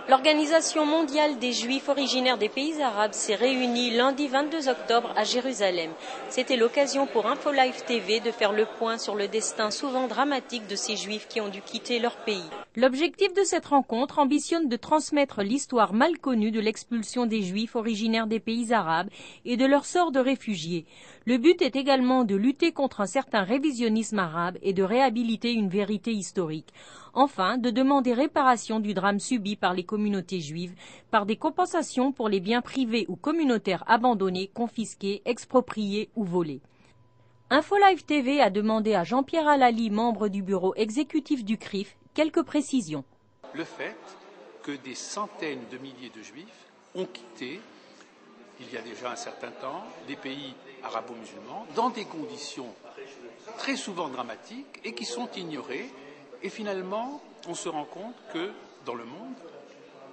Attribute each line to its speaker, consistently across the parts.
Speaker 1: L'Organisation mondiale des Juifs originaires des pays arabes s'est réunie lundi 22 octobre à Jérusalem. C'était l'occasion pour InfoLive TV de faire le point sur le destin souvent dramatique de ces Juifs qui ont dû quitter leur pays. L'objectif de cette rencontre ambitionne de transmettre l'histoire mal connue de l'expulsion des Juifs originaires des pays arabes et de leur sort de réfugiés. Le but est également de lutter contre un certain révisionnisme arabe et de réhabiliter une vérité historique. Enfin, de demander réparation du drame subi par les communautés juives par des compensations pour les biens privés ou communautaires abandonnés, confisqués, expropriés ou volés. InfoLive TV a demandé à Jean-Pierre Alali, membre du bureau exécutif du CRIF, quelques précisions.
Speaker 2: Le fait que des centaines de milliers de Juifs ont quitté, il y a déjà un certain temps, les pays arabo-musulmans dans des conditions très souvent dramatiques et qui sont ignorées. Et finalement, on se rend compte que dans le monde,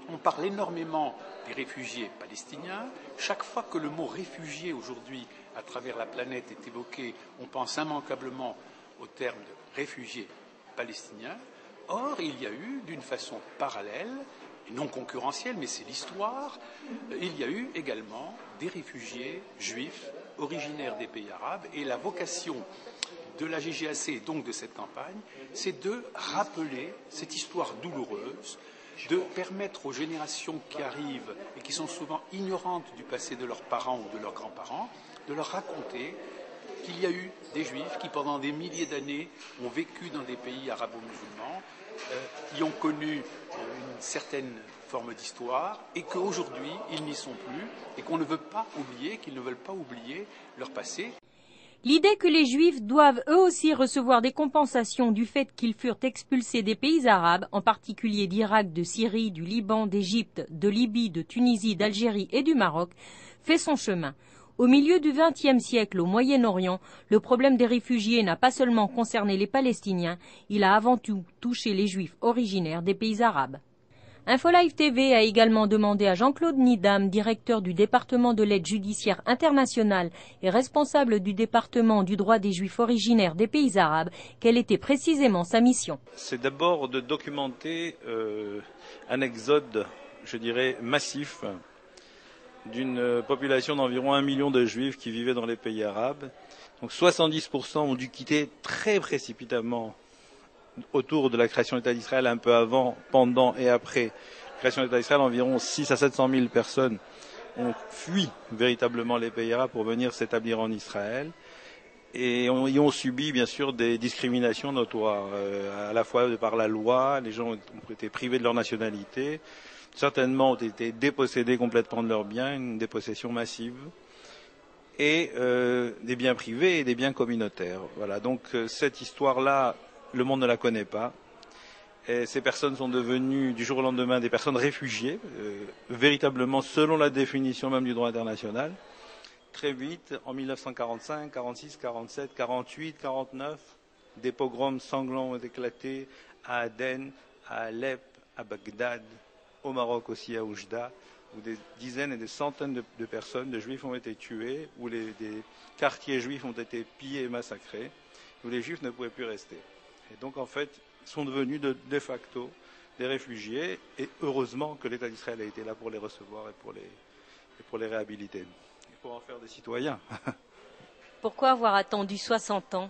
Speaker 2: on parle énormément des réfugiés palestiniens. Chaque fois que le mot réfugié aujourd'hui, à travers la planète, est évoqué, on pense immanquablement au terme de réfugiés palestiniens. Or, il y a eu, d'une façon parallèle, et non concurrentielle, mais c'est l'histoire, il y a eu également des réfugiés juifs originaires des pays arabes. Et la vocation de la GGAC et donc de cette campagne, c'est de rappeler cette histoire douloureuse, de permettre aux générations qui arrivent et qui sont souvent ignorantes du passé de leurs parents ou de leurs grands-parents, de leur raconter qu'il y a eu des Juifs qui, pendant des milliers d'années, ont vécu dans des pays arabo-musulmans, qui ont connu une certaine forme d'histoire et qu'aujourd'hui, ils n'y sont plus et qu'on ne veut pas oublier, qu'ils ne veulent pas oublier leur passé.
Speaker 1: L'idée que les Juifs doivent eux aussi recevoir des compensations du fait qu'ils furent expulsés des pays arabes, en particulier d'Irak, de Syrie, du Liban, d'Égypte, de Libye, de Tunisie, d'Algérie et du Maroc, fait son chemin. Au milieu du XXe siècle, au Moyen-Orient, le problème des réfugiés n'a pas seulement concerné les Palestiniens, il a avant tout touché les Juifs originaires des pays arabes. InfoLive TV a également demandé à Jean-Claude Nidam, directeur du département de l'aide judiciaire internationale et responsable du département du droit des Juifs originaires des pays arabes, quelle était précisément sa mission.
Speaker 3: C'est d'abord de documenter un exode, je dirais, massif d'une population d'environ 1 million de Juifs qui vivaient dans les pays arabes. Donc 70% ont dû quitter très précipitamment autour de la création de l'État d'Israël, un peu avant, pendant et après la création de l'État d'Israël, environ 600 à 700 000 personnes ont fui véritablement les pays arabes pour venir s'établir en Israël et y ont subi bien sûr des discriminations notoires, à la fois de par la loi, les gens ont été privés de leur nationalité, certainement ont été dépossédés complètement de leurs biens, une dépossession massive, et des biens privés et des biens communautaires. Voilà, donc cette histoire-là, le monde ne la connaît pas. Et ces personnes sont devenues du jour au lendemain des personnes réfugiées, véritablement selon la définition même du droit international. Très vite, en 1945, 46, 47, 48, 49, des pogroms sanglants ont éclaté à Aden, à Alep, à Bagdad, au Maroc aussi, à Oujda, où des dizaines et des centaines de personnes, de juifs ont été tués, où des quartiers juifs ont été pillés et massacrés, où les juifs ne pouvaient plus rester. Et donc, en fait, sont devenus de facto des réfugiés, et heureusement que l'État d'Israël a été là pour les recevoir et pour les réhabiliter, et pour en faire des citoyens.
Speaker 1: Pourquoi avoir attendu 60 ans ?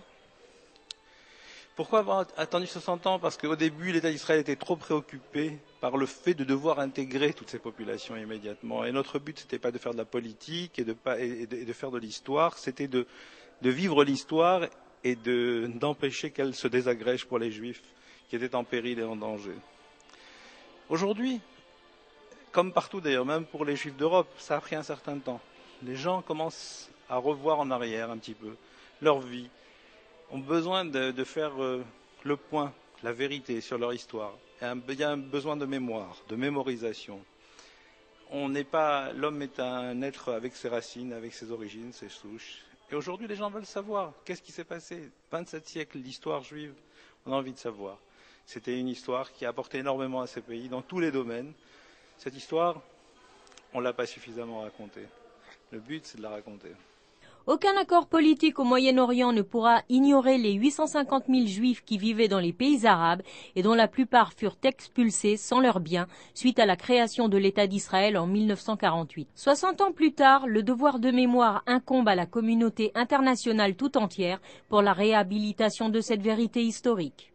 Speaker 3: Pourquoi avoir attendu 60 ans ? Parce qu'au début, l'État d'Israël était trop préoccupé par le fait de devoir intégrer toutes ces populations immédiatement. Et notre but, c'était pas de faire de la politique et de faire de l'histoire, c'était de vivre l'histoire et d'empêcher qu'elle se désagrège pour les Juifs qui étaient en péril et en danger. Aujourd'hui, comme partout d'ailleurs, même pour les Juifs d'Europe, ça a pris un certain temps. Les gens commencent à revoir en arrière un petit peu leur vie, ont besoin de faire le point, la vérité sur leur histoire. Il y a un besoin de mémoire, de mémorisation. L'homme est un être avec ses racines, avec ses origines, ses souches. Et aujourd'hui, les gens veulent savoir qu'est-ce qui s'est passé. 27 siècles d'histoire juive, on a envie de savoir. C'était une histoire qui a apporté énormément à ces pays dans tous les domaines. Cette histoire, on ne l'a pas suffisamment racontée. Le but, c'est de la raconter.
Speaker 1: Aucun accord politique au Moyen-Orient ne pourra ignorer les 850 000 juifs qui vivaient dans les pays arabes et dont la plupart furent expulsés sans leurs biens suite à la création de l'État d'Israël en 1948. 60 ans plus tard, le devoir de mémoire incombe à la communauté internationale tout entière pour la réhabilitation de cette vérité historique.